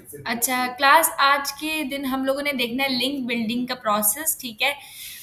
अच्छा क्लास, आज के दिन हम लोगों ने देखना है लिंक बिल्डिंग का प्रोसेस। ठीक है,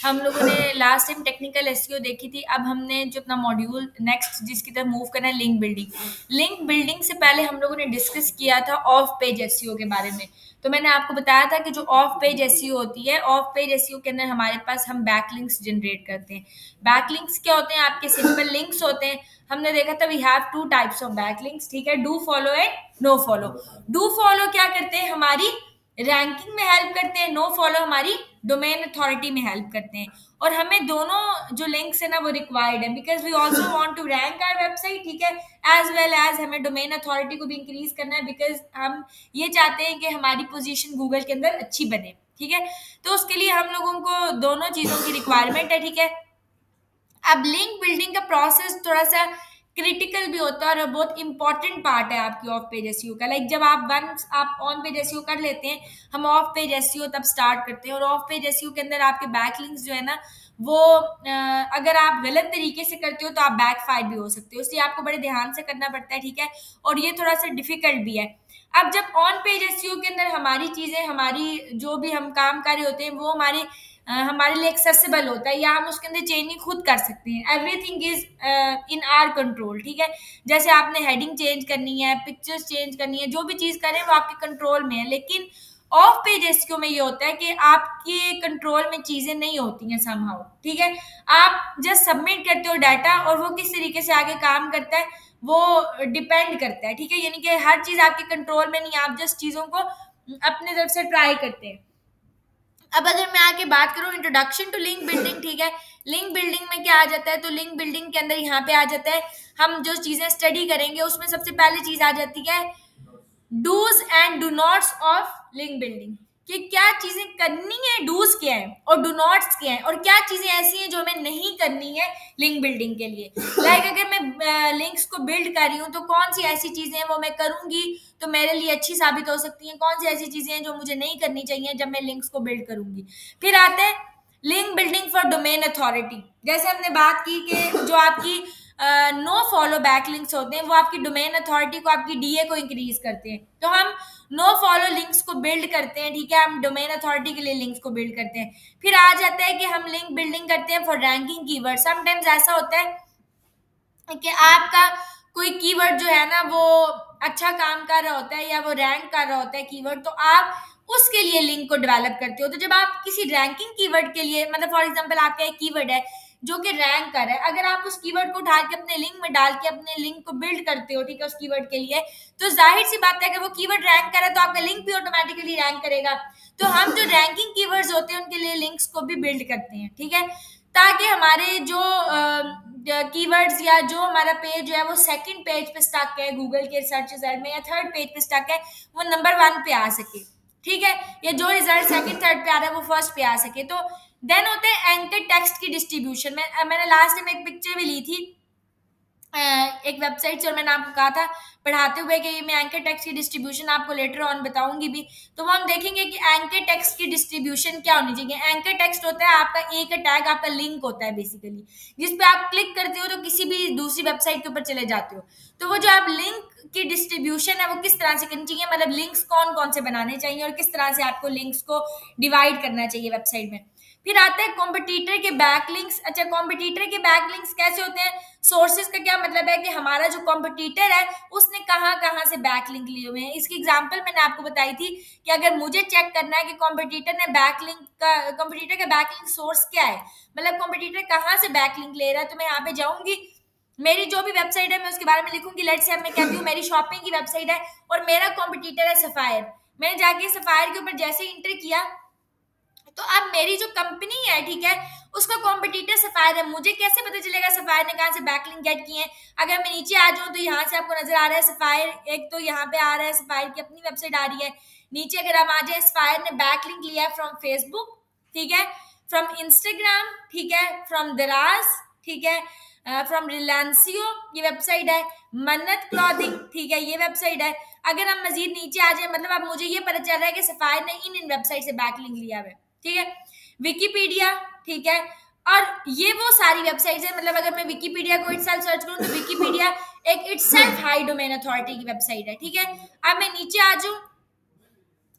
हम लोगों ने लास्ट टाइम टेक्निकल एसईओ देखी थी। अब हमने जो अपना मॉड्यूल नेक्स्ट जिसकी तरफ मूव करना है, लिंक बिल्डिंग। लिंक बिल्डिंग से पहले हम लोगों ने डिस्कस किया था ऑफ पेज एसईओ के बारे में। तो मैंने आपको बताया था कि जो ऑफ पेज एसईओ होती है, ऑफ पेज एसईओ के अंदर हमारे पास हम बैकलिंक्स जनरेट करते हैं। बैकलिंक्स क्या होते हैं? आपके सिंपल लिंक्स होते हैं। हमने देखा था we have two types of backlinks. ठीक है, do follow and no follow. Do follow क्या करते हैं? हमारी रैंकिंग में हेल्प करते हैं। नो फॉलो हमारी डोमेन अथॉरिटी में हेल्प करते हैं। और हमें दोनों जो लिंक्स है ना वो रिक्वायर्ड है, because we also want to rank our website. ठीक है, एज वेल एज हमें डोमेन अथॉरिटी को भी इंक्रीज करना है, बिकॉज हम ये चाहते हैं कि हमारी पोजीशन गूगल के अंदर अच्छी बने। ठीक है, तो उसके लिए हम लोगों को दोनों चीजों की रिक्वायरमेंट है। ठीक है, अब लिंक बिल्डिंग का प्रोसेस थोड़ा सा क्रिटिकल भी होता है और बहुत इंपॉर्टेंट पार्ट है आपकी ऑफ पेज एसईओ का। लाइक जब आप वंस आप ऑन पेज एसईओ कर लेते हैं, हम ऑफ पेज एसईओ तब स्टार्ट करते हैं। और ऑफ पेज एसईओ के अंदर आपके बैकलिंक्स जो है ना वो अगर आप गलत तरीके से करते हो तो आप बैकफायर भी हो सकते हो, इसलिए आपको बड़े ध्यान से करना पड़ता है। ठीक है, और ये थोड़ा सा डिफिकल्ट भी है। अब जब ऑन पेज एसईओ के अंदर हमारी चीजें, हमारी जो भी हम काम कर रहे होते हैं वो हमारे लिए एक्सेसिबल होता है, या हम उसके अंदर चेंजिंग खुद कर सकते हैं। Everything is in our control. ठीक है, जैसे आपने हेडिंग चेंज करनी है, पिक्चर्स चेंज करनी है, जो भी चीज करें वो आपके कंट्रोल में है। लेकिन ऑफ पेज एसक्यू में ये होता है कि आपके कंट्रोल में चीजें नहीं होती हैं समहाउ। ठीक है, आप जस्ट सबमिट करते हो डाटा और वो किस तरीके से आगे काम करता है वो डिपेंड करता है। ठीक है, यानी कि हर चीज आपके कंट्रोल में नहीं, आप जस्ट चीजों को अपने तरफ से ट्राई करते हैं। अब अगर मैं आके बात करूं इंट्रोडक्शन टू लिंक बिल्डिंग। ठीक है, लिंक बिल्डिंग में क्या आ जाता है? तो लिंक बिल्डिंग के अंदर यहाँ पे आ जाता है, हम जो चीजें स्टडी करेंगे उसमें सबसे पहले चीज आ जाती है dos and don'ts of link building. कि क्या चीजें करनी है, डूज क्या है और डू नॉट्स क्या है, और क्या चीजें ऐसी हैं जो हमें नहीं करनी है लिंक बिल्डिंग के लिए। लाइक अगर मैं लिंक्स को बिल्ड कर रही हूँ तो कौन सी ऐसी चीजें हैं वो मैं करूंगी तो मेरे लिए अच्छी साबित हो सकती हैं, कौन सी ऐसी चीजें हैं जो मुझे नहीं करनी चाहिए जब मैं लिंक्स को बिल्ड करूंगी। फिर आते हैं link building for domain authority. जैसे हमने बात की कि जो आपकी नो फॉलो बैकलिंक्स होते हैं वो आपकी डोमेन अथॉरिटी को, आपकी डीए को इंक्रीज करते हैं। तो हम नो फॉलो लिंक्स को बिल्ड करते हैं। ठीक है, हम डोमेन अथॉरिटी के लिए लिंक्स को बिल्ड करते हैं। फिर आ जाता है कि हम लिंक बिल्डिंग करते हैं फॉर रैंकिंग कीवर्ड। समटाइम्स ऐसा होता है कि आपका कोई कीवर्ड जो है ना वो अच्छा काम कर रहा होता है या वो रैंक कर रहा होता है कीवर्ड, तो आप उसके लिए लिंक को डेवलप करते हो। तो जब आप किसी रैंकिंग कीवर्ड के लिए, मतलब फॉर एग्जांपल आपका एक कीवर्ड है जो कि रैंक कर है, अगर आप उस कीवर्ड को उठा के अपने लिंक में डाल के अपने लिंक को बिल्ड करते हो, ठीक है, उस कीवर्ड के लिए, तो जाहिर सी बात है कि वो कीवर्ड रैंक कर है तो आपका लिंक भी ऑटोमेटिकली रैंक करेगा। तो हम जो रैंकिंग कीवर्ड्स होते हैं उनके लिए लिंक्स को भी बिल्ड करते हैं। ठीक है, ताकि हमारे जो कीवर्ड्स या जो हमारा पेज जो है वो सेकंड पेज पे स्टक है गूगल के सर्च रिजल्ट में, या थर्ड पेज पे स्टक है वो नंबर 1 पे आ सके। ठीक है, या जो रिजल्ट सेकंड थर्ड पे आ रहा है वो फर्स्ट पे आ सके। तो देन होते हैं एंकर टेक्स्ट की डिस्ट्रीब्यूशन में। मैंने लास्ट टाइम एक पिक्चर भी ली थी एक वेबसाइट से, और मैंने आपको कहा था पढ़ाते हुए कि मैं एंकर टेक्स्ट की डिस्ट्रीब्यूशन आपको लेटर ऑन बताऊंगी भी। तो वो हम देखेंगे कि एंकर टेक्स्ट की डिस्ट्रीब्यूशन क्या होनी चाहिए। एंकर टेक्स्ट होता है आपका एक टैग, आपका लिंक होता है बेसिकली, जिस पे आप क्लिक करते हो तो किसी भी दूसरी वेबसाइट के ऊपर चले जाते हो। तो वो जो आप लिंक की डिस्ट्रीब्यूशन है वो किस तरह से करनी चाहिए, मतलब लिंक्स कौन कौन से बनाने चाहिए और किस तरह से आपको लिंक्स को डिवाइड करना चाहिए वेबसाइट में। फिर आता है कॉम्पिटिटर के बैकलिंक्स। अच्छा, कॉम्पिटिटर के बैकलिंक्स कैसे होते हैं? सोर्सेज का क्या मतलब है कि हमारा जो कॉम्पिटिटर है उसने कहाँ कहाँ से बैकलिंक लिए हुए हैं। इसकी एग्जांपल मैंने आपको बताई थी कि अगर मुझे चेक करना है कि कॉम्पिटिटर ने बैकलिंक का, कॉम्पिटिटर का बैकलिंक सोर्स क्या है, मतलब कॉम्पिटिटर कहाँ से बैकलिंक ले रहा है, तो मैं यहाँ पे जाऊंगी, मेरी जो भी वेबसाइट है मैं उसके बारे में लिखूंगी। लेट्स से अब मैं कहती हूँ मेरी शॉपिंग की वेबसाइट है और मेरा कॉम्पिटिटर है सफायर। मैंने जाके सफायर के ऊपर जैसे इंटर किया तो अब मेरी जो कंपनी है, ठीक है, उसका कॉम्पिटिटर सफायर है। मुझे कैसे पता चलेगा सफायर ने कहाँ से बैकलिंक गेट किए हैं? अगर मैं नीचे आ जाऊं तो यहाँ से आपको नजर आ रहा है सफायर, एक तो यहाँ पे आ रहा है सफायर की अपनी वेबसाइट आ रही है। नीचे अगर हम आ जाए, सफायर ने बैकलिंक लिया है फ्रॉम फेसबुक, ठीक है, फ्रॉम इंस्टाग्राम, ठीक है, फ्रॉम दराज, ठीक है, फ्रॉम रिलायंसियो, ये वेबसाइट है, मन्नत क्लॉथिंग, ठीक है, ये वेबसाइट है। अगर हम मजीद नीचे आ जाए, मतलब अब मुझे ये पता चल रहा है कि सफायर ने इन वेबसाइट से बैकलिंक लिया है, ठीक है। विकीपीडिया, ठीक है, और ये वो सारी वेबसाइट्स है। मतलब अगर मैं विकीपीडिया को इटसेल्फ सर्च करूं तो विकीपीडिया एक इटसेल्फ हाई डोमेन अथॉरिटी की वेबसाइट है। ठीक है, अब मैं नीचे आ जाऊं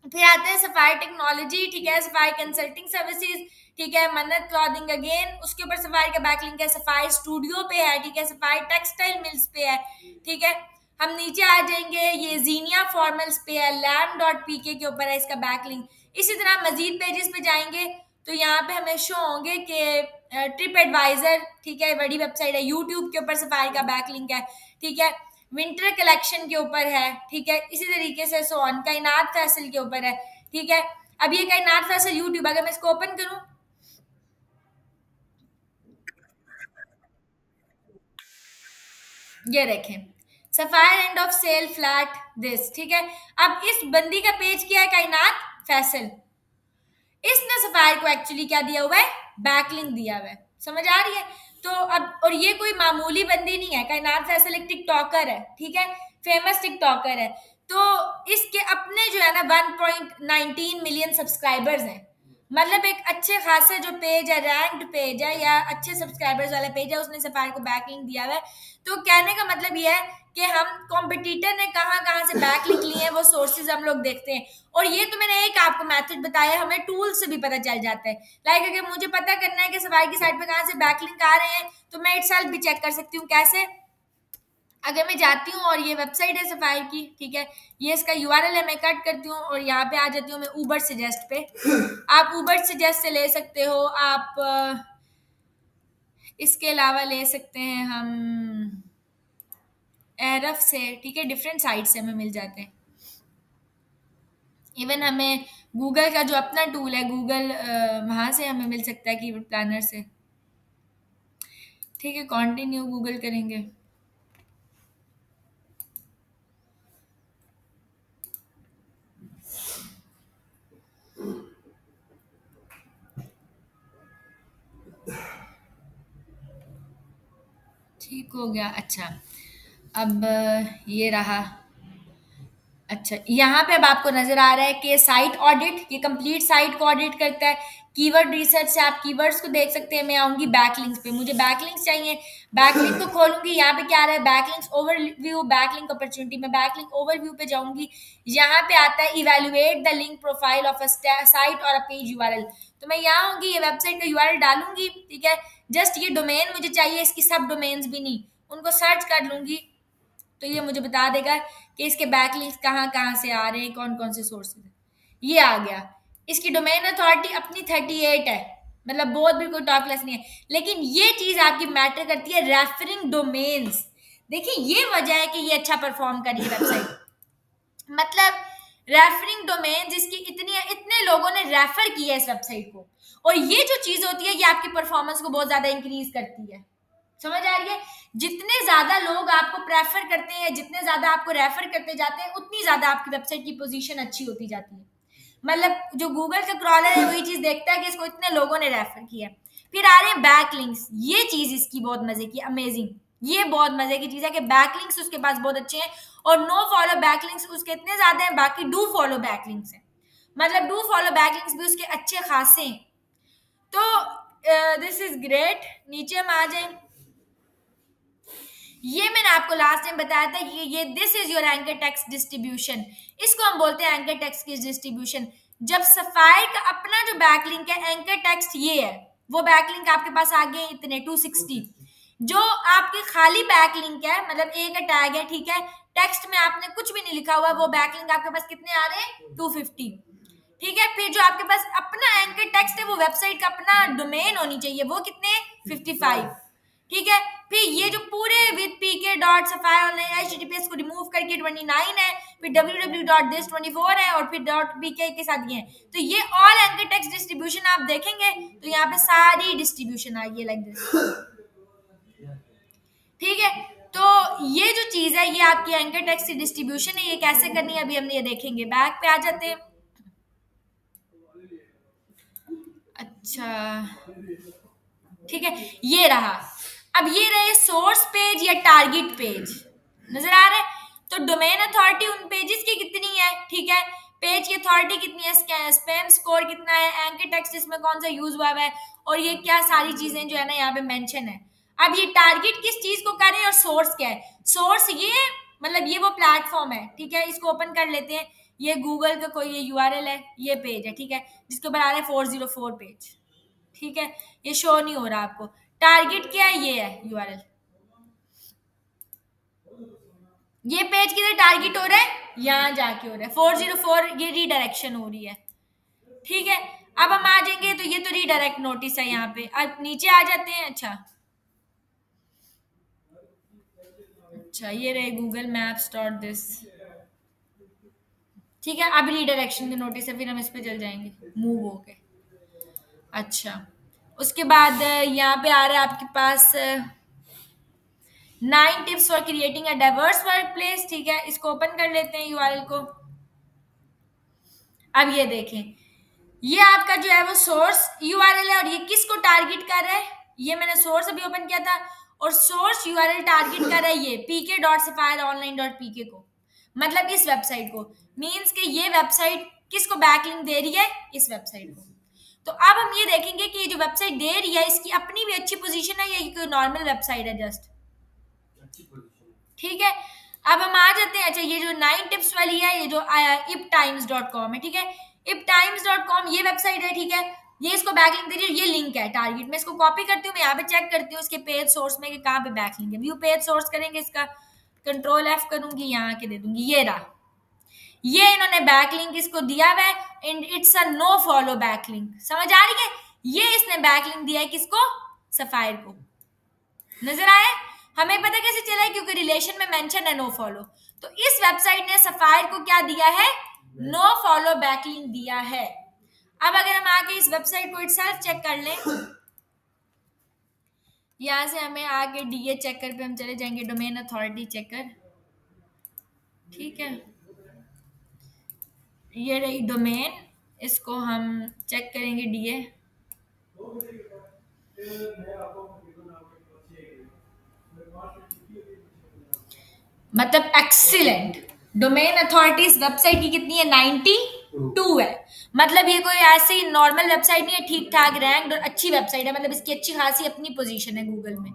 फिर आते हैं सफाई टेक्नोलॉजी, ठीक है, सफाई कंसल्टिंग सर्विसेज, ठीक है, मन्नत क्लॉथिंग अगेन उसके ऊपर सफाई का बैकलिंक है, सफाई स्टूडियो पे है, ठीक है, सफाई टेक्सटाइल मिल्स पे है, ठीक है। हम नीचे आ जाएंगे, ये जीनिया फॉर्मल्स पे है, लैम डॉट पी के ऊपर है इसका बैकलिंक। इसी तरह मजीद पेजेस पे जाएंगे तो यहाँ पे हमें शो होंगे कि ट्रिप एडवाइजर, ठीक है, बड़ी वेबसाइट है, यूट्यूब के ऊपर सफाई का बैकलिंक है, ठीक है, विंटर कलेक्शन के ऊपर है, ठीक है, इसी तरीके से सोन कायनात फैसल के ऊपर है, ठीक है। अब ये कायनात फैसल यूट्यूब, अगर मैं इसको ओपन करूं, ये देखें, Sapphire end of sale flat this, ठीक है। अब इस बंदी का पेज क्या है, कायनात फैसल, इसने सफायर को एक्चुअली क्या दिया हुआ है, बैकलिंक दिया हुआ है, समझ आ रही है। तो अब, और ये कोई मामूली बंदी नहीं है, कायनात फैसल एक टिकटॉकर है, ठीक है, फेमस टिकटॉकर है। तो इसके अपने जो है ना 1.19 मिलियन सब्सक्राइबर्स हैं, मतलब एक अच्छे खासे जो पेज है, रैंक्ड पेज है या अच्छे सब्सक्राइबर्स वाला पेज है, उसने सफारी को बैकलिंक दिया हुआ है। तो कहने का मतलब ये है कि हम कॉम्पिटिटर ने कहाँ कहाँ से बैकलिंक लिए हैं वो सोर्सेज हम लोग देखते हैं। और ये तो मैंने एक आपको मेथड बताया, हमें टूल से भी पता चल जाता है। लाइक अगर मुझे पता करना है कि सफाई की साइट पे कहाँ से बैकलिंक आ रहे हैं तो मैं इटसेल्फ भी चेक कर सकती हूँ। कैसे? अगर मैं जाती हूँ और ये वेबसाइट है सफाई की, ठीक है, ये इसका यूआरएल है, मैं कट करती हूँ और यहाँ पे आ जाती हूँ मैं ऊबर सजेस्ट पे। आप ऊबर सजेस्ट से ले सकते हो, आप इसके अलावा ले सकते हैं हम एरफ से, ठीक है, डिफरेंट साइट से हमें मिल जाते हैं। इवन हमें गूगल का जो अपना टूल है गूगल, वहाँ से हमें मिल सकता है कीवर्ड प्लानर से, ठीक है। कंटिन्यू गूगल करेंगे, ठीक हो गया। अच्छा, अब ये रहा। अच्छा, यहाँ पे अब आपको नजर आ रहा है कि साइट ऑडिट, ये कंप्लीट साइट को ऑडिट करता है। कीवर्ड रिसर्च से आप कीवर्ड्स को देख सकते हैं। मैं आऊंगी बैकलिंक्स पे, मुझे बैकलिंक्स चाहिए, बैकलिंक को खोलूंगी, यहाँ पे क्या आ रहा है, बैकलिंक्स ओवरव्यू, बैकलिंक अपॉर्चुनिटी। मैं बैकलिंक ओवरव्यू पे जाऊंगी, यहाँ पे आता है evaluate the link profile of a site और अ पेज यूआरएल। तो मैं यहाँ आऊंगी, ये वेबसाइट का यूआरएल डालूंगी, ठीक है। जस्ट ये डोमेन मुझे चाहिए, इसकी सब डोमेन्स भी नहीं, उनको सर्च कर लूंगी तो ये मुझे बता देगा कि इसके बैकलिंक्स कहाँ कहाँ से आ रहे हैं, कौन कौन से सोर्सेज हैं। ये आ गया। इसकी डोमेन अथॉरिटी अपनी 38 है, मतलब बहुत भी कोई टॉप क्लास नहीं है। लेकिन ये चीज आपकी मैटर करती है, रेफरिंग डोमेन्स। देखिए ये वजह है कि ये अच्छा परफॉर्म कर रही है वेबसाइट, मतलब रेफरिंग डोमेन जिसकी इतनी इतने लोगों ने रेफर किया है इस वेबसाइट को, और ये जो चीज होती है ये आपकी परफॉर्मेंस को बहुत ज्यादा इंक्रीज करती है। समझ आ रही है? जितने ज्यादा लोग आपको प्रेफर करते हैं, जितने ज्यादा आपको रेफर करते जाते हैं, उतनी ज्यादा आपकी वेबसाइट की पोजीशन अच्छी होती जाती है। मतलब जो गूगल का क्रॉलर है वही चीज देखता है कि इसको इतने लोगों ने रेफर किया। फिर आ रहे हैं बैकलिंक्स, ये चीज इसकी बहुत मजे की, अमेजिंग, ये बहुत मजे की चीज है कि बैकलिंक्स उसके पास बहुत अच्छे हैं और नो फॉलो बैकलिंक्स उसके इतने ज्यादा हैं, बाकी डू फॉलो बैकलिंक्स हैं, मतलब डू फॉलो बैकलिंक्स भी उसके अच्छे खासे हैं। तो दिस इज ग्रेट। नीचे हम आ जाए, ये मैंने आपको लास्ट टाइम बताया था, ये this is your anchor text distribution, इसको हम बोलते हैं एंकर टेक्स्ट की डिस्ट्रीब्यूशन। जब सफाई का अपना जो बैकलिंक है एंकर टेक्स्ट ये है, वो बैकलिंक आपके पास आ गए इतने 260। जो आपके खाली बैकलिंक है, मतलब ए का टैग है, ठीक है, टेक्स्ट में आपने कुछ भी नहीं लिखा हुआ, वो बैकलिंक आपके पास कितने आ रहे हैं, 250, ठीक है। फिर जो आपके पास अपना एंकर टेक्स्ट है, वो वेबसाइट का अपना डोमेन होनी चाहिए, वो कितने, 55, ठीक है। फिर ये जो पूरे विद पीके डॉट सफाई ऑनलाइन एचटीटीपीएस को रिमूव करके 29 है, फिर www.this 24 है और फिर डॉट पीके के साथ ये है। तो ये ऑल एंकर टेक्स्ट डिस्ट्रीब्यूशन आप देखेंगे तो यहाँ पे सारी डिस्ट्रीब्यूशन आई है लाइक दिस, ठीक है। तो ये जो चीज है ये आपकी एंकर टेक्स्ट की डिस्ट्रीब्यूशन है। ये कैसे करनी है अभी हम ये देखेंगे। बैक पे आ जाते हैं। अच्छा, ठीक है, ये रहा। अब ये रहे सोर्स पेज या टारगेट पेज, नजर आ रहा है। तो डोमेन अथॉरिटी उन पेजेस की कितनी है, ठीक है, पेज की अथॉरिटी कितनी है, स्पैम स्कोर कितना है, एंकर टेक्स्ट इसमें कौन सा यूज हुआ है, और ये क्या सारी चीजें जो है ना यहाँ पे मेंशन है। अब ये टारगेट किस चीज को करें और सोर्स क्या है। सोर्स ये मतलब ये वो प्लेटफॉर्म है, ठीक है। इसको ओपन कर लेते हैं। ये गूगल का कोई ये यूआरएल है, ये पेज है, ठीक है, जिसके ऊपर आ रहा है 404 पेज, ठीक है। ये शो नहीं हो रहा आपको। टारगेट क्या है, ये है यूआरएल। ये पेज किधर टारगेट हो रहा है, यहाँ जाके हो रहा है 404, ये रीडायरेक्शन हो रही है, ठीक है। अब हम आ जाएंगे तो ये तो रीडायरेक्ट नोटिस है यहाँ पे। अब नीचे आ जाते हैं। अच्छा अच्छा, ये रहे गूगल मैप्स डॉट दिस, ठीक है। अब रीडायरेक्शन के नोटिस है, फिर हम इस पे चल जाएंगे मूव होके। अच्छा, उसके बाद यहाँ पे आ रहा है आपके पास 9 tips for creating a diverse work place, ठीक है। इसको ओपन कर लेते हैं यूआरएल को। अब ये देखें, ये आपका जो है वो सोर्स यूआरएल है, और ये किसको टारगेट कर रहा है, ये मैंने सोर्स अभी ओपन किया था, और सोर्स यूआरएल टारगेट कर रहा है ये pk.sapphireonline.pk को, मतलब इस वेबसाइट को। मींस कि ये वेबसाइट किसको बैकलिंक दे रही है, इस वेबसाइट को। तो अब हम ये देखेंगे कि ये जो वेबसाइट दे रही है इसकी अपनी भी अच्छी पोजीशन है, या कोई नॉर्मल वेबसाइट है जस्ट, ठीक है। अब हम आ जाते हैं। अच्छा, ये जो 9 टिप्स वाली है, ये जो iptimes.com है, ठीक है। iptimes.com ये वेबसाइट है, ठीक है। ये इसको बैकलिंक दे रही है, ये लिंक है टारगेट। मैं इसको कॉपी करती हूँ, मैं यहाँ पे चेक करती हूँ इसके पेज सोर्स में कि कहाँ पे बैकलिंक है। व्यू पेज सोर्स करेंगे, इसका कंट्रोल एफ करूंगी, यहाँ के दे दूंगी, ये रहा। ये इन्होंने बैकलिंक इसको दिया हुआ है, and it's a no follow backlink. समझ आ रही है, ये इसने बैकलिंक दिया है किसको, सफायर को। नजर आया, हमें पता कैसे चला है, क्योंकि रिलेशन में मेंशन है नो फॉलो। तो इस वेबसाइट ने सफायर को क्या दिया है, नो फॉलो बैकलिंक दिया है। अब अगर हम आके इस वेबसाइट को इटसेल्फ चेक कर लें, यहां से हमें आके डीए चेकर पे हम चले जाएंगे, डोमेन अथॉरिटी चेकर, ठीक है। ये रही डोमेन, इसको हम चेक करेंगे डीए। मतलब एक्सीलेंट। डोमेन अथॉरिटीज वेबसाइट की कितनी है, 92 है। मतलब ये कोई ऐसे ही नॉर्मल वेबसाइट नहीं है, ठीक ठाक रैंक और अच्छी वेबसाइट है। मतलब इसकी अच्छी खासी अपनी पोजीशन है गूगल में।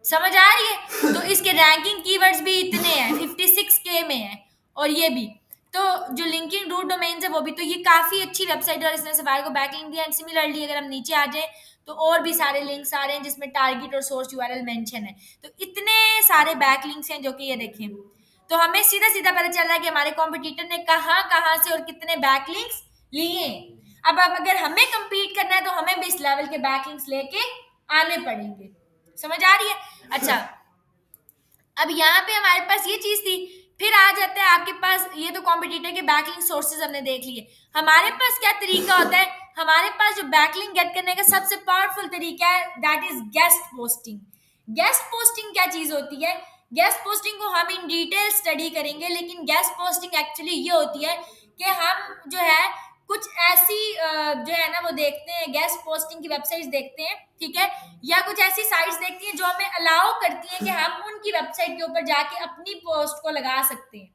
समझ आ रही है, तो इसके रैंकिंग कीवर्ड्स भी इतने हैं, 56K में है। और ये भी तो जो लिंकिंग रूट डोमेन्स है वो भी, तो ये काफी अच्छी वेबसाइट है, और इसने सफायर को बैकलिंक दिया। एंड सिमिलरली अगर हम नीचे आ जाए तो और भी सारे लिंक्स आ रहे हैं जिसमें टारगेट और सोर्स यूआरएल मेंशन है। तो इतने सारे बैकलिंक्स हैं जो कि ये देखें, तो हमें सीधा सीधा पता चल रहा है कि हमारे कॉम्पिटिटर ने कहाँ कहाँ से और कितने बैकलिंक्स लिए। अब अगर हमें compete करना है तो हमें भी इस लेवल के बैकलिंक्स लेके आने पड़ेंगे। समझ आ रही है। अच्छा, अब यहाँ पे हमारे पास ये चीज थी। फिर आ जाता है आपके पास, ये तो कॉम्पिटिटर के बैकलिंक सोर्सेज हमने देख लिए। हमारे पास क्या तरीका होता है, हमारे पास जो बैकलिंक गेट करने का सबसे पावरफुल तरीका है, that is guest posting. Guest posting क्या चीज होती है, गेस्ट पोस्टिंग को हम इन डिटेल स्टडी करेंगे, लेकिन गेस्ट पोस्टिंग एक्चुअली ये होती है कि हम जो है कुछ ऐसी जो है ना वो देखते हैं, गेस्ट पोस्टिंग की वेबसाइट्स देखते हैं, ठीक है, या कुछ ऐसी साइट्स देखती हैं जो हमें अलाउ करती हैं कि हम उनकी वेबसाइट के ऊपर जाके अपनी पोस्ट को लगा सकते हैं।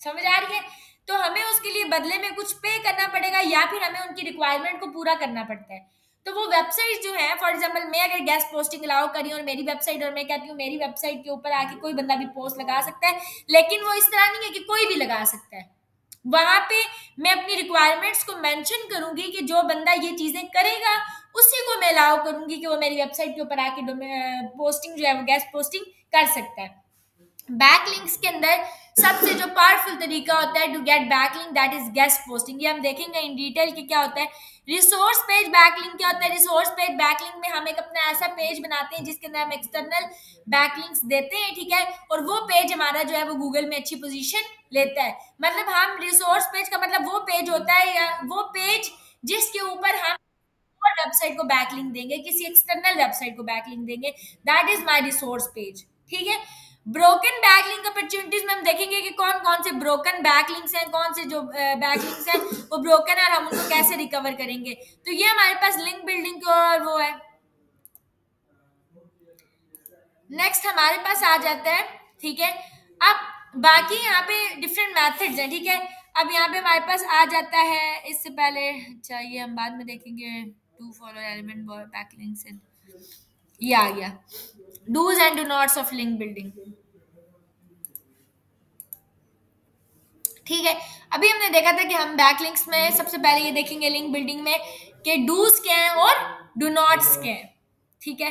समझ आ रही है, तो हमें उसके लिए बदले में कुछ पे करना पड़ेगा, या फिर हमें उनकी रिक्वायरमेंट को पूरा करना पड़ता है। तो वो वेबसाइट जो है, फॉर एग्जांपल मैं अगर गेस्ट पोस्टिंग अलाउ करी और मेरी वेबसाइट, और मैं कहती हूँ मेरी वेबसाइट के ऊपर आके कोई बंदा भी पोस्ट लगा सकता है, लेकिन वो इस तरह नहीं है कि कोई भी लगा सकता है। वहां पे मैं अपनी रिक्वायरमेंट्स को मेंशन करूंगी कि जो बंदा ये चीजें करेगा उसी को मैं अलाउ करूंगी कि वो मेरी वेबसाइट के ऊपर आके पोस्टिंग जो है वो गेस्ट पोस्टिंग कर सकता है। बैकलिंक्स के अंदर सबसे जो पावरफुल तरीका होता है to get backlink, that is guest posting. ये हम देखेंगे इन डिटेल कि क्या होता है। रिसोर्स पेज बैकलिंक क्या होता है, रिसोर्स पेज बैकलिंक में हम एक अपना ऐसा पेज बनाते हैं जिसके अंदर हम एक्सटर्नल बैकलिंक्स देते हैं, ठीक है, और वो पेज हमारा जो है वो गूगल में अच्छी पोजीशन लेता है। मतलब हम रिसोर्स पेज का मतलब वो पेज होता है, या वो पेज जिसके ऊपर हम और वेबसाइट को बैकलिंक देंगे, किसी एक्सटर्नल वेबसाइट को बैकलिंक देंगे, that is my resource page, ठीक है। ब्रोकन बैकलिंक अपॉर्चुनिटीज में हम देखेंगे कि कौन कौन से ब्रोकन बैकलिंक्स हैं, कौन से जो बैकलिंक्स हैं वो ब्रोकन है और हम उनको कैसे रिकवर करेंगे। तो ये हमारे पास लिंक बिल्डिंग और वो है। नेक्स्ट हमारे पास आ जाता है, ठीक है। अब बाकी यहाँ पे डिफरेंट मेथड्स हैं, ठीक है। अब यहाँ पे हमारे पास आ जाता है, इससे पहले अच्छा ये हम बाद में देखेंगे, to follow element backlinks and ये आ गया dos and don'ts of link building. ठीक है। अभी हमने देखा था कि हम बैकलिंक्स में सबसे पहले ये देखेंगे लिंक बिल्डिंग में कि डूज क्या है और डू नॉट्स क्या है। ठीक है।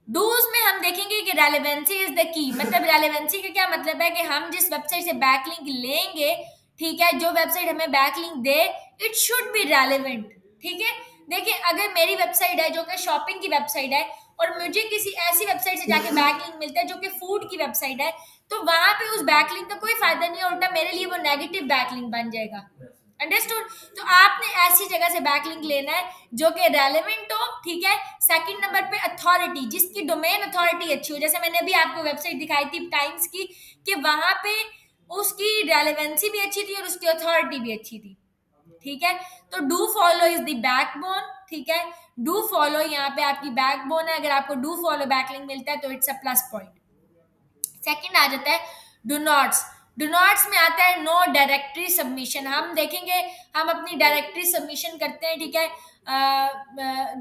डूज में हम देखेंगे कि रेलेवेंसी इज द की, मतलब रेलेवेंसी का क्या मतलब है कि हम जिस वेबसाइट से बैकलिंक लेंगे, ठीक है, जो वेबसाइट हमें backlink they, it should be relevant. ठीक है। देखिए अगर मेरी वेबसाइट है जो कि शॉपिंग की वेबसाइट है और मुझे किसी ऐसी वेबसाइट से जाके बैकलिंक मिलता है जो कि फूड की वेबसाइट है, तो वहां पे उस बैकलिंक का कोई फायदा नहीं है, उल्टा मेरे लिए वो नेगेटिव बैकलिंक बन जाएगा। अंडरस्टूड। तो आपने ऐसी जगह से बैकलिंक लेना है जो कि रेलेवेंट हो। ठीक है। सेकंड नंबर पे अथॉरिटी, जिसकी डोमेन अथॉरिटी अच्छी हो, जैसे मैंने अभी आपको वेबसाइट दिखाई थी टाइम्स की, कि वहां पे उसकी रेलेवेंसी भी अच्छी थी और उसकी अथॉरिटी भी अच्छी थी। ठीक है। तो do follow is the backbone. ठीक है। डू फॉलो यहाँ पे आपकी बैकबोन है, अगर आपको डू फॉलो बैकलिंक मिलता है तो it's a plus point. Second आ जाता है डू नॉट्स। डू नॉट्स में आता है नो डायरेक्टरी सबमिशन। हम देखेंगे हम अपनी डायरेक्टरी सबमिशन करते हैं, ठीक है,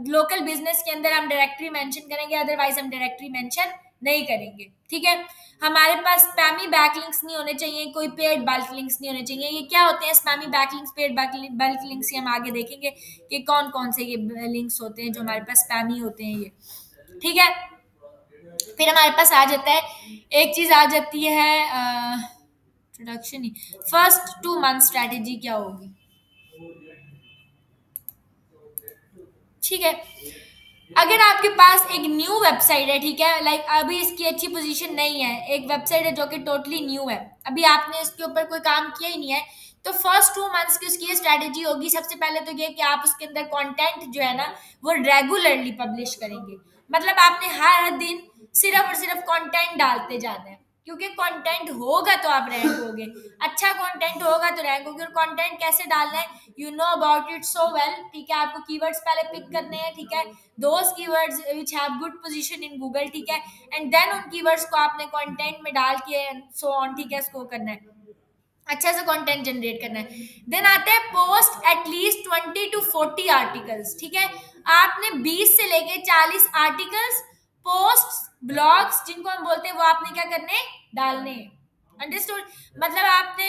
लोकल बिजनेस के अंदर हम डायरेक्टरी मेंशन करेंगे, अदरवाइज हम डायरेक्टरी मेंशन नहीं करेंगे। ठीक है। हमारे पास स्पैमी बैकलिंक्स नहीं होने चाहिए, कोई पेड बल्क लिंक्स नहीं होने चाहिए। ये क्या होते हैं spammy backlinks, paid bulk links, हम आगे देखेंगे कि कौन कौन से ये लिंक्स होते हैं जो हमारे पास स्पैमी होते हैं ये। ठीक है। फिर हमारे पास आ जाता है एक चीज आ जाती है इंट्रोडक्शन ही। फर्स्ट 2 मंथ स्ट्रेटेजी क्या होगी। ठीक है। अगर आपके पास एक न्यू वेबसाइट है, ठीक है, लाइक अभी इसकी अच्छी पोजीशन नहीं है, एक वेबसाइट है जो कि टोटली न्यू है, अभी आपने इसके ऊपर कोई काम किया ही नहीं है, तो फर्स्ट 2 मंथ्स की उसकी स्ट्रेटेजी होगी सबसे पहले तो ये कि आप उसके अंदर कंटेंट जो है ना वो रेगुलरली पब्लिश करेंगे। मतलब आपने हर दिन सिर्फ और सिर्फ कंटेंट डालते जाना है, क्योंकि कंटेंट होगा तो आप रैंक होगे, अच्छा कंटेंट होगा तो रैंक होगे। और कंटेंट कैसे डालना है, you know about it so well. ठीक है। आपको कीवर्ड्स पहले पिक करने हैं, ठीक है, those keywords which have good position in Google. ठीक है। एंड देन उन कीवर्ड्स को आपने कंटेंट में डाल के सो ऑन, ठीक है, इसको करना है, अच्छा सा कंटेंट जनरेट करना है। देन आता है पोस्ट एटलीस्ट 20 to 40 आर्टिकल्स। ठीक है। आपने 20 से लेके 40 आर्टिकल्स, पोस्ट, ब्लॉग्स जिनको हम बोलते हैं, वो आपने क्या करने, डालने। अंडरस्टूड। मतलब आपने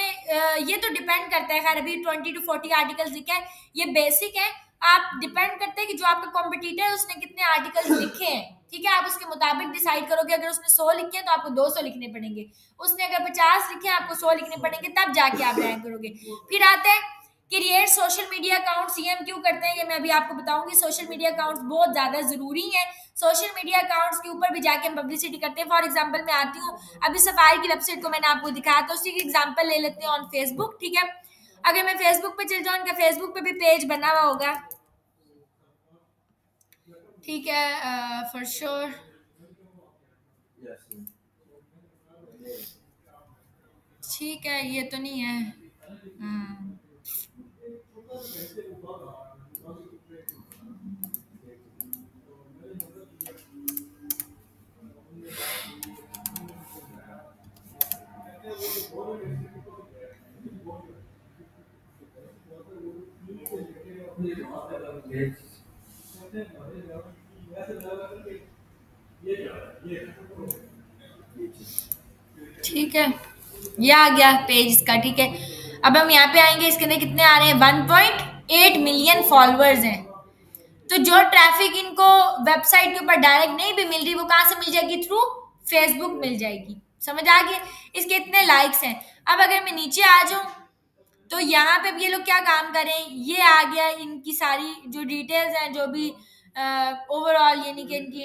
ये तो डिपेंड करता है, खैर अभी 20 to 40 आर्टिकल्स लिखा है, ये बेसिक है। आप डिपेंड करते हैं कि जो आपका कॉम्पिटिटर है उसने कितने आर्टिकल्स लिखे हैं। ठीक है। आप उसके मुताबिक डिसाइड करोगे, अगर उसने 100 लिखे हैं तो आपको 200 लिखने पड़ेंगे, उसने अगर 50 लिखे हैं आपको 100 लिखने पड़ेंगे, तब जाके आप रैंक करोगे। फिर आते हैं क्रिएट सोशल मीडिया अकाउंट्स। ये हम क्यों करते हैं ये मैं अभी आपको बताऊंगी। सोशल मीडिया अकाउंट्स बहुत ज्यादा जरूरी है। सोशल मीडिया अकाउंट्स के ऊपर भी जाके हम पब्लिसिटी करते हैं। फॉर एग्जांपल मैं आती हूँ, अभी सफारी की वेबसाइट को मैंने आपको दिखाया, तो उसी की एग्जांपल ले लेते हैं ऑन फेसबुक। ठीक है। अगर मैं फेसबुक पे चल जाऊँ, इनका फेसबुक पे भी पेज बना हुआ होगा, ठीक है, फॉर श्योर। ठीक है, ये तो नहीं है। हम्म, ठीक है, ये आ गया पेज इसका। ठीक है। अब हम यहाँ पे आएंगे, इसके अंदर कितने आ रहे हैं, 1.8 मिलियन फॉलोअर्स हैं। तो जो ट्रैफिक इनको वेबसाइट के ऊपर डायरेक्ट नहीं भी मिल रही, वो कहाँ से मिल जाएगी, थ्रू फेसबुक मिल जाएगी। समझ आ गई। इसके इतने लाइक्स हैं। अब अगर मैं नीचे आ जाऊं, तो यहाँ पे ये लोग क्या काम करें, ये आ गया इनकी सारी जो डिटेल्स हैं, जो भी ओवरऑल, यानी कि इनकी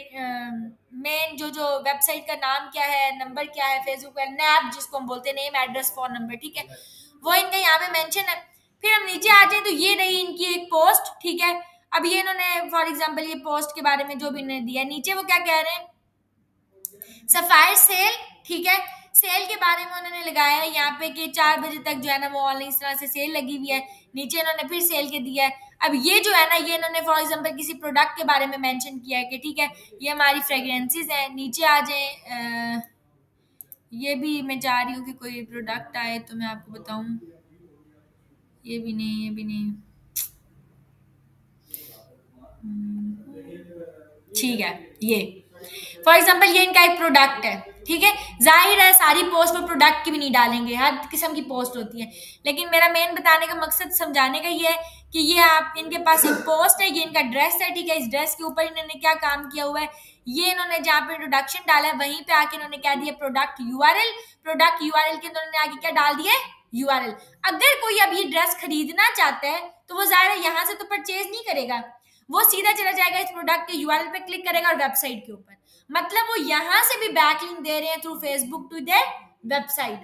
मेन जो जो वेबसाइट का नाम क्या है, नंबर क्या है, फेसबुक पर नैप जिसको हम बोलते हैं, नेम एड्रेस फोन नंबर, ठीक है, वो इनका यहाँ पे मेंशन है। फिर हम नीचे आ जाए तो ये रही इनकी एक पोस्ट। ठीक है। अब ये इन्होंने फॉर एग्जांपल ये पोस्ट के बारे में जो भी इन्होंने दिया, नीचे वो क्या कह रहे हैं, सफायर सेल। ठीक है। सेल के बारे में उन्होंने लगाया है यहाँ पे कि 4 बजे तक जो है ना वो ऑनलाइन इस तरह से सेल लगी हुई है। नीचे इन्होंने फिर सेल के दिया है। अब ये जो है ना, ये इन्होंने फॉर एग्जांपल किसी प्रोडक्ट के बारे में मेंशन किया है कि ठीक है ये हमारी फ्रेग्रेंसेस हैं। नीचे आ जाए, ये भी मैं चाह रही हूँ कि कोई प्रोडक्ट आए तो मैं आपको बताऊं। ये भी नहीं, ये भी नहीं। ठीक है। ये फॉर एग्जांपल ये इनका एक प्रोडक्ट है। ठीक है, जाहिर है सारी पोस्ट में प्रोडक्ट की भी नहीं डालेंगे, हर किस्म की पोस्ट होती है, लेकिन मेरा मेन बताने का मकसद समझाने का ये है कि ये आप इनके पास एक पोस्ट है, ये इनका ड्रेस है, ठीक है, इस ड्रेस के ऊपर इन्होंने क्या काम किया हुआ है, ये इन्होंने जहाँ पे इंट्रोडक्शन डाला है वहीं पे आके इन्होंने क्या दिया, प्रोडक्ट यूआरएल, प्रोडक्ट यूआरएल के इन्होंने आगे क्या डाल दिया, यूआरएल। अगर कोई अब ये ड्रेस खरीदना चाहता है तो वो जाहिर है यहाँ से तो परचेज नहीं करेगा, वो सीधा चला जाएगा इस प्रोडक्ट के यूआरएल पे क्लिक करेगा और वेबसाइट के ऊपर, मतलब वो यहां से भी बैकलिंक दे रहे हैं through Facebook to their website.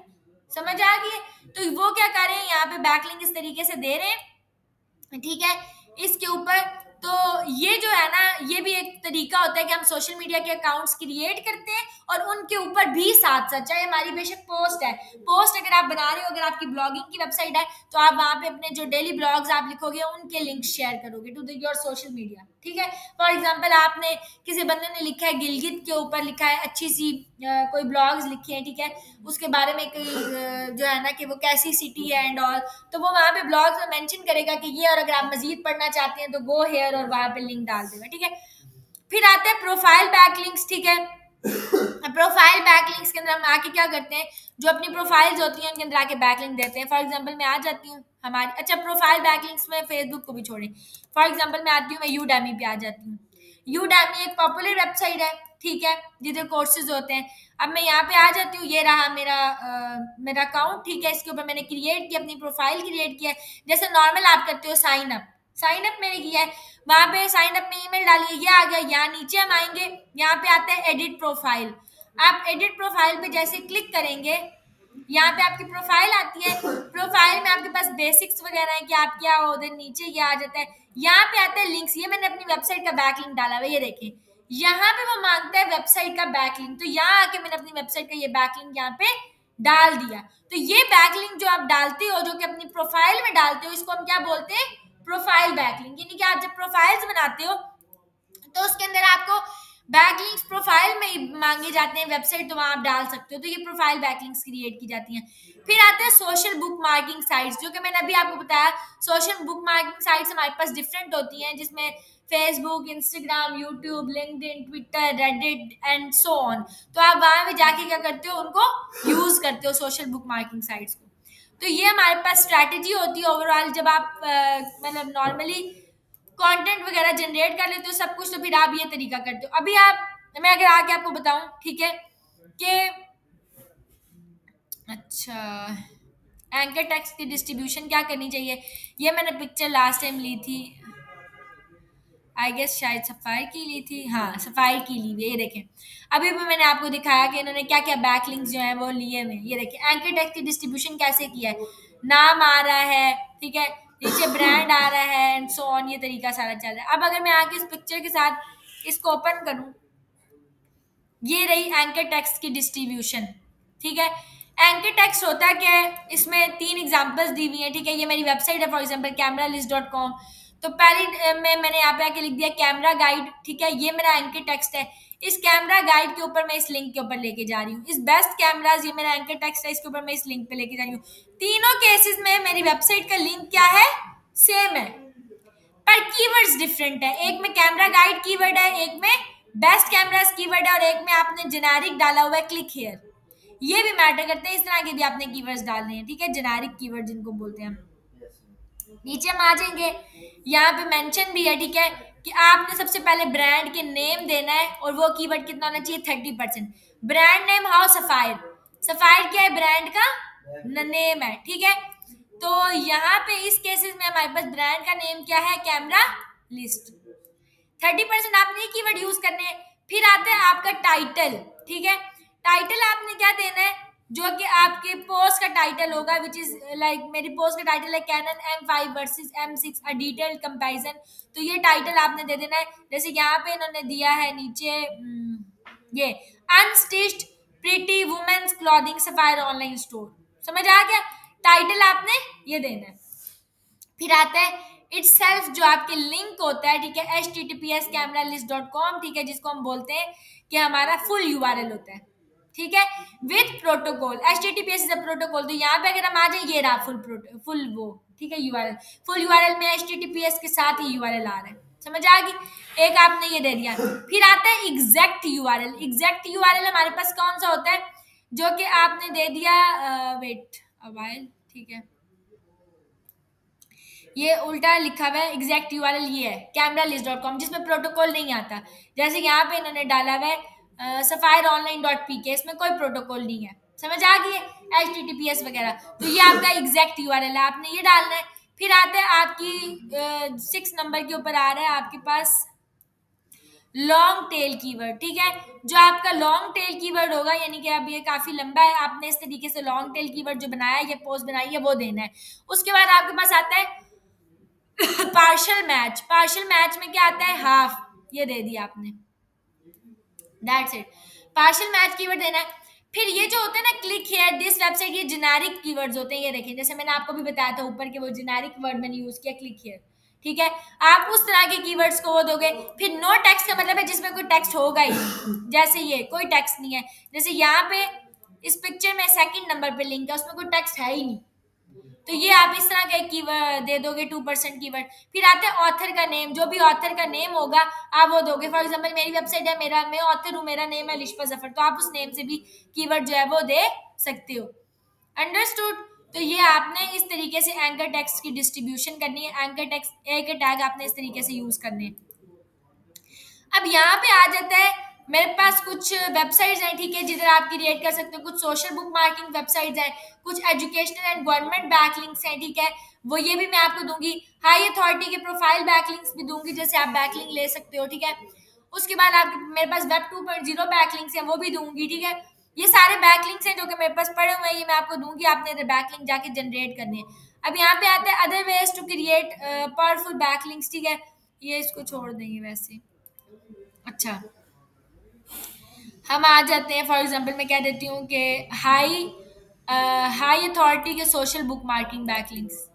समझ आ गई है? तो वो क्या कर रहे हैं, यहाँ पे बैकलिंक इस तरीके से दे रहे हैं, ठीक है, इसके ऊपर। तो ये जो है ना, ये भी एक तरीका होता है कि हम सोशल मीडिया के अकाउंट्स क्रिएट करते हैं और उनके ऊपर भी साथ साथ, चाहे हमारी बेशक पोस्ट है, पोस्ट अगर आप बना रहे हो, अगर आपकी ब्लॉगिंग की वेबसाइट है तो आप वहां पे अपने जो डेली ब्लॉग्स आप लिखोगे उनके लिंक शेयर करोगे टू योर सोशल मीडिया, ठीक है। फॉर एग्जाम्पल आपने किसी बंदे ने लिखा है गिलगित के ऊपर, लिखा है अच्छी सी कोई ब्लॉग्स लिखे हैं, ठीक है, उसके बारे में जो है ना कि वो कैसी सिटी है एंड ऑल, तो वो वहां पे ब्लॉग्स में मेंशन करेगा कि ये, और अगर आप मजीद पढ़ना चाहते हैं तो गो हेयर, और वहां पे लिंक डाल देगा, ठीक है। फिर आते हैं प्रोफाइल बैकलिंक्स, ठीक है। प्रोफाइल बैकलिंक्स के अंदर हम आके क्या करते हैं, जो अपनी प्रोफाइल्स होती हैं उनके अंदर आके बैकलिंक देते हैं। फॉर एग्जांपल मैं आ जाती हूँ हमारी, अच्छा प्रोफाइल बैकलिंक्स में फेसबुक को भी छोड़ें, फॉर एग्जांपल मैं आती हूँ, मैं यूडेमी पे आ जाती हूँ। यूडेमी एक पॉपुलर वेबसाइट है, ठीक है, जिधर कोर्सेज होते हैं। अब मैं यहाँ पे आ जाती हूँ, ये रहा मेरा अकाउंट, ठीक है, इसके ऊपर मैंने क्रिएट किया, अपनी प्रोफाइल क्रिएट किया है, जैसे नॉर्मल आप करते हो साइन अप, साइन अप मैंने किया है, वहां पे साइन अप में ईमेल डालिए, ये आ गया। यहाँ नीचे हम आएंगे, यहाँ पे आता है एडिट प्रोफाइल, आप एडिट प्रोफाइल पे जैसे क्लिक करेंगे, यहाँ पे आपकी प्रोफाइल आती है, प्रोफाइल में आपके पास बेसिक्स वगैरह है कि आप क्या हो, उधर नीचे ये आ जाता है, यहाँ पे आता है लिंक्स, ये मैंने अपनी वेबसाइट का बैकलिंक डाला हुआ है, ये देखें, यहाँ पे वो मांगता है वेबसाइट का बैकलिंक, तो यहाँ आके मैंने अपनी वेबसाइट का ये बैकलिंक यहाँ पे डाल दिया। तो ये बैकलिंक जो आप डालते हो, जो कि अपनी प्रोफाइल में डालते हो, इसको हम क्या बोलते हैं, प्रोफाइल बैकलिंक, यानी कि आप जब प्रोफाइल्स बनाते हो तो उसके अंदर आपको बैकलिंक्स प्रोफाइल में ही मांगे जाते हैं, वेबसाइट तो वहां आप डाल सकते हो, तो ये प्रोफाइल बैकलिंक्स क्रिएट की जाती हैं। फिर आते हैं सोशल बुक मार्किंग साइट्स, जो कि मैंने अभी आपको बताया, सोशल बुक मार्किंग साइट्स हमारे पास डिफरेंट होती हैं, जिसमें Facebook, Instagram, YouTube, LinkedIn, Twitter, Reddit and so on. तो आप वहां पे जाके क्या करते हो, उनको यूज करते हो सोशल बुक मार्किंग साइट्स को। तो ये हमारे पास स्ट्रैटेजी होती है ओवरऑल, जब आप मतलब नॉर्मली कंटेंट वगैरह जनरेट कर लेते हो सब कुछ, तो फिर आप ये तरीका करते हो। अभी आप, मैं अगर आके आपको बताऊं, ठीक है, कि अच्छा एंकर टेक्स्ट की डिस्ट्रीब्यूशन क्या करनी चाहिए, ये मैंने पिक्चर लास्ट टाइम ली थी, आई गेस शायद सफायर की ली थी, हाँ सफायर की ली हुई है, ये देखें। अभी भी मैंने आपको दिखाया कि इन्होंने क्या क्या बैकलिंक्स जो है वो लिए हुए, ये देखें एंकर टेक्स्ट की डिस्ट्रीब्यूशन कैसे किया है, नाम आ रहा है, ठीक है, नीचे ब्रांड आ रहा है एंड सो ऑन, ये तरीका सारा चल रहा है। अब अगर मैं आके इस पिक्चर के साथ इसको ओपन करूं, ये रही एंकर टेक्स्ट की डिस्ट्रीब्यूशन, ठीक है। एंकर टेक्स्ट होता क्या है, इसमें 3 एग्जांपल्स दी हुई हैं, ठीक है, ये मेरी वेबसाइट है, फॉर एग्जांपल cameralist.com, तो पहली में मैंने यहाँ पे आके लिख दिया कैमरा गाइड, ठीक है, ये मेरा एंकर टेक्स्ट है। इस कैमरा गाइड के ऊपर मैं इस लिंक के ऊपर लेके जा रही हूँ, इस बेस्ट कैमराज, ये मेरा एंकर टेक्स्ट है, इसके ऊपर मैं इस लिंक पे लेके जा रही हूँ। तीनों केसेस में मेरी वेबसाइट का लिंक क्या है, सेम है, पर कीवर्ड्स डिफरेंट है, एक में कैमरा गाइड कीवर्ड है, एक में बेस्ट कैमरास कीवर्ड है, और एक में आपने जेनेरिक डाला हुआ है क्लिक हियर, ये भी मैटर करते हैं, इस तरह के भी आपने कीवर्ड्स डालने हैं, ठीक है, जेनेरिक कीवर्ड जिनको बोलते हैं हम। नीचे हम आ जाएंगे, यहाँ पे मेंशन भी है, ठीक है, कि आपने सबसे पहले ब्रांड के नेम देना है, और वो कीवर्ड कितना होना चाहिए, 30%। Brand name how sapphire, sapphire क्या है, ब्रांड का नेम है, ठीक है। तो यहाँ पे इस केसेस में हमारे पास ब्रांड का नेम क्या है, कैमरा लिस्ट, 30% आपने कीवर्ड यूज करने हैं। फिर आता है आपका टाइटल, ठीक है, टाइटल आपने क्या देना है, जो कि आपके पोस्ट का टाइटल होगा, विच इज लाइक मेरी पोस्ट का टाइटल है Canon M5 versus M6 a detailed comparison, तो ये टाइटल आपने दे देना है। जैसे यहाँ पे इन्होंने दिया है नीचे ये unstitched pretty women's clothing Sapphire online store, समझ आ गया, टाइटल आपने ये देना है। फिर आता है इटसेल्फ, जो आपके लिंक होता है, ठीक है, https://cameralist.com, ठीक है, जिसको हम बोलते हैं कि हमारा फुल यूआरएल होता है, ठीक है, with protocol, https is a protocol. तो यहाँ पे अगर हम आ जाए, ये रहा फुल वो, ठीक है, यूआरएल, फुल यूआरएल में https के साथ ही यूआरएल आ रहा है, समझ आ गई। एक आपने ये दे दिया। फिर आता है एग्जैक्ट यूआरएल। एग्जैक्ट यूआरएल हमारे पास कौन सा होता है, जो कि आपने दे दिया, वेट अ व्हाइल, ठीक है, ये उल्टा लिखा हुआ है। एग्जैक्ट यूआरएल ये है cameralist.com, जिसमें प्रोटोकॉल नहीं आता। जैसे यहाँ पे इन्होंने डाला हुआ है safireonline.pk, इसमें कोई प्रोटोकॉल नहीं है, समझ आ गई है, HTTPS वगैरह। तो ये आपका एग्जैक्ट यूआरएल है, आपने ये डालना है। फिर आता है आपकी 6 नंबर के ऊपर आ रहा है आपके पास लॉन्ग टेल कीवर्ड, ठीक है। जो आपका लॉन्ग टेल कीवर्ड होगा, यानी कि अब ये काफी लंबा है, आपने इस तरीके से लॉन्ग टेल कीवर्ड जो बनाया है, ये पोस्ट बनाई है, वो देना है। उसके बाद आपके पास आता है पार्शियल मैच। पार्शियल मैच में क्या आता है, हाफ, ये दे दिया आपने, that's it. Partial match keyword देना है। फिर ये जो होते हैं ना, क्लिक हियर, दिस वेबसाइट, ये जेनेरिक कीवर्ड्स होते हैं, ये देखें, जैसे मैंने आपको भी बताया था ऊपर के, वो जेनेरिक वर्ड मैंने यूज किया, क्लिक हियर, ठीक है। आप उस तरह के कीवर्ड्स को वो दोगे। फिर नो टेक्स्ट का मतलब है जिसमें कोई टेक्स्ट होगा ही, जैसे ये कोई टेक्स्ट नहीं है। जैसे यहाँ पे इस पिक्चर में सेकंड नंबर पे लिंक है, उसमें कोई टेक्स्ट है ही नहीं, तो ये आप इस तरह का एक कीवर्ड दे दोगे, 2% कीवर्ड। फिर आते हैं ऑथर का नेम, जो भी ऑथर का नेम होगा आप वो दोगे। फॉर एग्जांपल मेरी वेबसाइट है, मैं ऑथर हूँ, मेरा नेम है लिशपा जफर, तो आप उस नेम से भी कीवर्ड जो है वो दे सकते हो। अंडरस्टूड। तो ये आपने इस तरीके से एंकर टेक्स्ट की डिस्ट्रीब्यूशन करनी है। एंकर टेक्स्ट एक टैग आपने इस तरीके से यूज करने हैं। अब यहाँ पे आ जाता है, मेरे पास कुछ वेबसाइट्स हैं, ठीक है, जिधर आप क्रिएट कर सकते हो। कुछ सोशल बुक मार्किंग वेबसाइट्स हैं, कुछ एजुकेशनल एंड गवर्नमेंट बैकलिंक्स हैं, ठीक है, वो ये भी मैं आपको दूंगी। हाई अथॉरिटी के प्रोफाइल बैकलिंक्स भी दूंगी, जैसे आप बैकलिंक ले सकते हो, ठीक है। उसके बाद आप मेरे पास वेब 2.0 बैकलिंक्स हैं, वो भी दूंगी, ठीक है। ये सारे बैकलिंक्स हैं जो कि मेरे पास पड़े हुए हैं, ये मैं आपको दूंगी, आपने बैकलिंक जाके जनरेट करने हैं। अब यहाँ पे आता है other ways to create powerful backlinks, ठीक है, ये इसको छोड़ देंगे वैसे। अच्छा, हम आ जाते हैं, फॉर एग्जांपल मैं कह देती हूँ कि हाई अथॉरिटी के सोशल बुक मार्किंग बैकलिंक्स,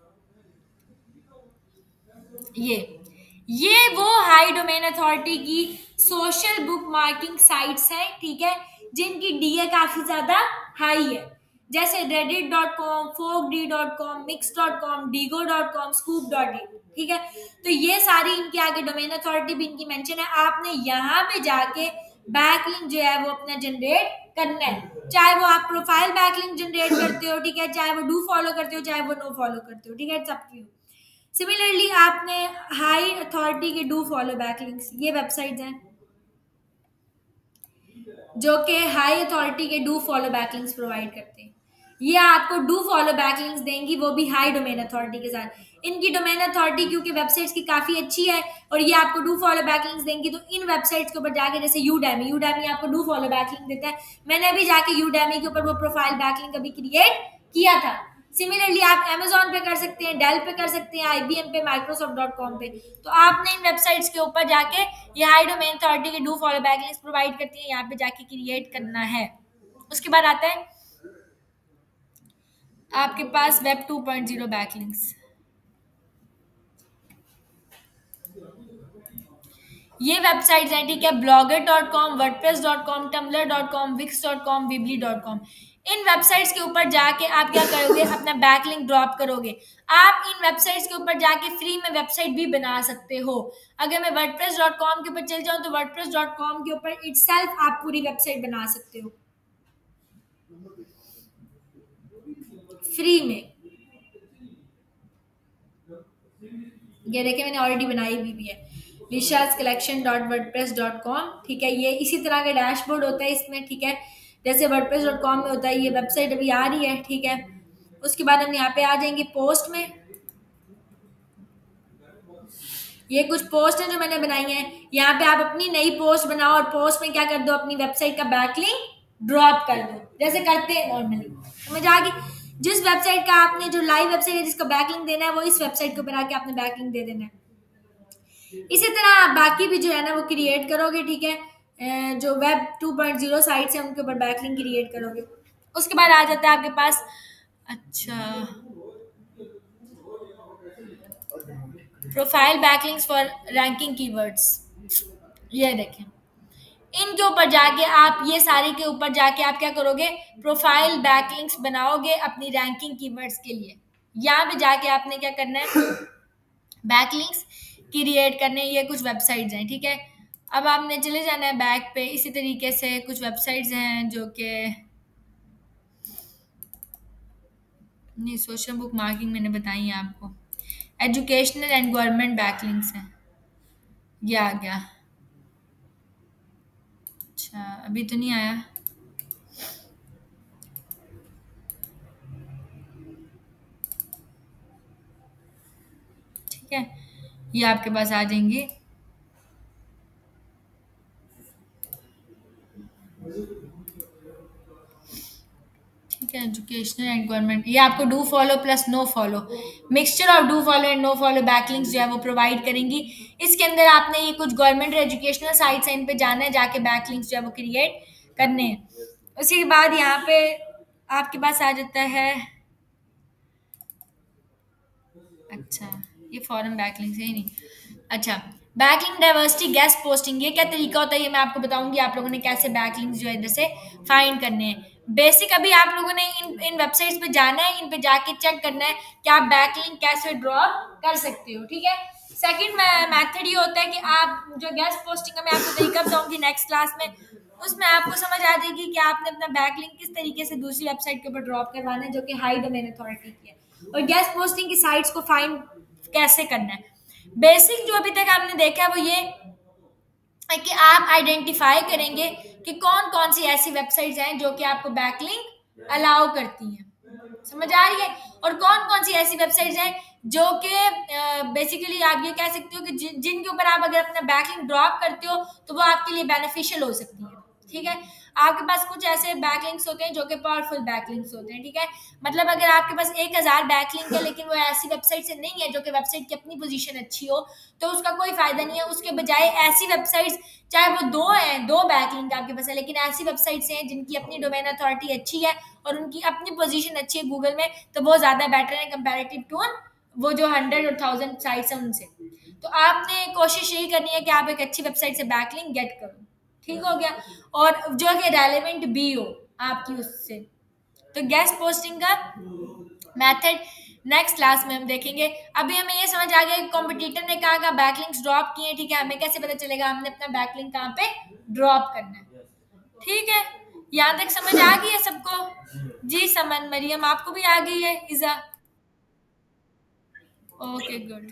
ये वो हाई डोमेन अथॉरिटी की सोशल बुक मार्किंग साइट्स हैं, ठीक है, जिनकी डीए काफी ज्यादा हाई है, जैसे reddit.com, folkd.com, mix.com, digo.com, scoop.in, ठीक है। तो ये सारी इनके आगे डोमेन अथॉरिटी भी इनकी मेंशन है। आपने यहाँ पे जाके बैकलिंक जो है वो अपना जनरेट करना है, चाहे वो आप प्रोफाइल बैकलिंक जनरेट करते हो, ठीक है, चाहे वो डू फॉलो करते हो, चाहे वो नो फॉलो करते हो, ठीक है, it's up to you. Similarly आपने हाई अथॉरिटी के डू फॉलो बैकलिंक्स, ये वेबसाइट्स हैं जो कि हाई अथॉरिटी के डू फॉलो बैकलिंक्स प्रोवाइड करते हैं। ये आपको डू फॉलो बैकलिंक्स देंगी, वो भी हाई डोमेन अथॉरिटी के साथ। इनकी डोमेन अथॉरिटी क्योंकि वेबसाइट्स की काफी अच्छी है और ये आपको डू फॉलो बैकलिंक्स देंगी, तो इन वेबसाइट्स के ऊपर जाके, जैसे यूडेमी आपको डू फॉलो बैकलिंक देता है। मैंने अभी जाके यूडेमी के ऊपर वो प्रोफाइल बैकलिंक अभी क्रिएट किया था। सिमिलरली आप Amazon पे कर सकते हैं, डेल पे कर सकते हैं, IBM पे, Microsoft.com पे। तो आपने इन वेबसाइट्स के ऊपर जाके, ये हाई डोमेन अथॉरिटी के डू फॉलो बैकलिंक्स प्रोवाइड करती है, यहाँ पे जाके क्रिएट करना है। उसके बाद आता है आपके पास वेब 2.0 बैकलिंक्स। ये वेबसाइट्स हैं, ठीक है, blogger.com, wordpress.com, tumblr.com, wix.com, weebly.com। इन वेबसाइट्स के ऊपर जाके आप क्या करोगे, अपना बैकलिंक ड्रॉप करोगे। आप इन वेबसाइट्स के ऊपर जाके फ्री में वेबसाइट भी बना सकते हो। अगर मैं wordpress.com के ऊपर चल जाऊं तो wordpress.com के ऊपर इटसेल्फ आप पूरी वेबसाइट बना सकते हो फ्री में। ये देखिए मैंने ऑलरेडी बनाई हुई भी है, lishascollection.wordpress.com, ठीक है। ये इसी तरह का डैशबोर्ड होता है इसमें, ठीक है, जैसे wordpress.com में होता है। ये वेबसाइट अभी आ रही है, ठीक है। उसके बाद हम यहाँ पे आ जाएंगे पोस्ट में। ये कुछ पोस्ट है जो मैंने बनाई है। यहाँ पे आप अपनी नई पोस्ट बनाओ और पोस्ट में क्या कर दो, अपनी वेबसाइट का बैकलिंक ड्रॉप कर दो, जैसे करते हैं नॉर्मली। समझ आ गई। जिस वेबसाइट का आपने, जो लाइव वेबसाइट है जिसका बैकलिंक देना है, वो इस वेबसाइट के ऊपर आके आपने बैकलिंक दे देना है। इसी तरह आप बाकी भी जो है ना वो क्रिएट करोगे, ठीक है, जो वेब 2.0 साइट्स हैं उनके ऊपर बैकलिंक क्रिएट करोगे। उसके बाद आ जाता है आपके पास, अच्छा, profile backlinks for ranking keywords. ये देखें, इनके ऊपर जाके आप, ये सारे के ऊपर जाके आप क्या करोगे, प्रोफाइल बैकलिंक्स बनाओगे अपनी रैंकिंग कीवर्ड्स के लिए। यहाँ पे जाके आपने क्या करना है, बैकलिंक्स क्रिएट करने, ये कुछ वेबसाइट्स हैं, ठीक है। अब आपने चले जाना है बैक पे। इसी तरीके से कुछ वेबसाइट्स हैं जो कि नहीं, सोशल बुक मार्किंग मैंने बताई है आपको। एजुकेशनल एंड गवर्नमेंट बैकलिंक्स हैं। ये आ गया। अच्छा, अभी तो नहीं आया। ठीक है, ये आपके पास आ जाएंगी। ठीक है, एजुकेशनल एंड गवर्नमेंट, ये आपको do follow plus no follow, mixture of do follow and no follow backlinks जो है वो प्रोवाइड करेंगी। इसके अंदर आपने ये कुछ गवर्नमेंट एजुकेशनल साइट्स हैं, इन पे जाना है, जाके बैकलिंक्स जो है वो क्रिएट करने हैं। उसके बाद यहाँ पे आपके पास आ जाता है। अच्छा, ये फॉरम बैकलिंक्स है ही नहीं। अच्छा, बैकलिंक डाइवर्सिटी गेस्ट पोस्टिंग, ये क्या तरीका होता है ये मैं आपको बताऊंगी आप लोगों ने कैसे बैकलिंक्स जो है इधर से फाइंड करने हैं। बेसिक अभी आप लोगों ने इन इन वेबसाइट्स पे जाना है, इन पे जाके चेक करना है कि आप बैकलिंक कैसे ड्रॉ कर सकते हो, ठीक है। सेकंड मेथड ये होता है कि आप जो गेस्ट पोस्टिंग का मैं आपको तरीका बताऊंगी नेक्स्ट क्लास में, उसमें आपको समझ आ जाएगी कि आपने अपना बैकलिंक किस तरीके से दूसरी वेबसाइट के ऊपर ड्रॉप करवाना है जो कि हाई डोमेन अथॉरिटी की है, और गेस्ट पोस्टिंग की साइट्स को फाइंड कैसे करना है। बेसिक जो अभी तक आपने देखा है वो ये है कि आप आइडेंटिफाई करेंगे कि कौन कौन सी ऐसी वेबसाइट्स हैं जो कि आपको बैकलिंक अलाउ करती हैं, समझ आ रही है, और कौन कौन सी ऐसी वेबसाइट्स हैं जो कि बेसिकली आप ये कह सकते हो कि जिनके ऊपर आप अगर अपना बैकलिंक ड्रॉप करते हो तो वो आपके लिए बेनिफिशियल हो सकती है, ठीक है। आपके पास कुछ ऐसे बैकलिंक्स होते हैं जो कि पावरफुल बैकलिंक्स होते हैं, ठीक है। मतलब अगर आपके पास 1000 बैकलिंक है लेकिन वो ऐसी वेबसाइट से नहीं है जो कि वेबसाइट की अपनी पोजीशन अच्छी हो, तो उसका कोई फायदा नहीं है। उसके बजाय ऐसी वेबसाइट्स, चाहे वो दो हैं, दो बैकलिंक आपके पास है, लेकिन ऐसी वेबसाइट्स हैं जिनकी अपनी डोमेन अथॉरिटी अच्छी है और उनकी अपनी पोजीशन अच्छी है गूगल में, तो वो ज्यादा बेटर है कंपैरेटिव टू वो जो 100 और 1000 साइट्स हैं उनसे। तो आपने कोशिश यही करनी है कि आप एक अच्छी वेबसाइट से बैकलिंक गेट करो, ठीक हो गया, और जो कि रेलेवेंट भी हो आपकी उससे। तो गेस्ट पोस्टिंग का मेथड नेक्स्ट क्लास में हम देखेंगे। अभी हमें ये समझ आ गया कि कॉम्पिटिटर ने कहा का बैकलिंक्स ड्रॉप किए, ठीक है। हमें कैसे पता चलेगा हमने अपना बैकलिंक कहाँ पे ड्रॉप करना है, ठीक है। यहाँ तक समझ आ गई है सबको? जी समन, मरियम आपको भी आ गई है? इजा, ओके गुड।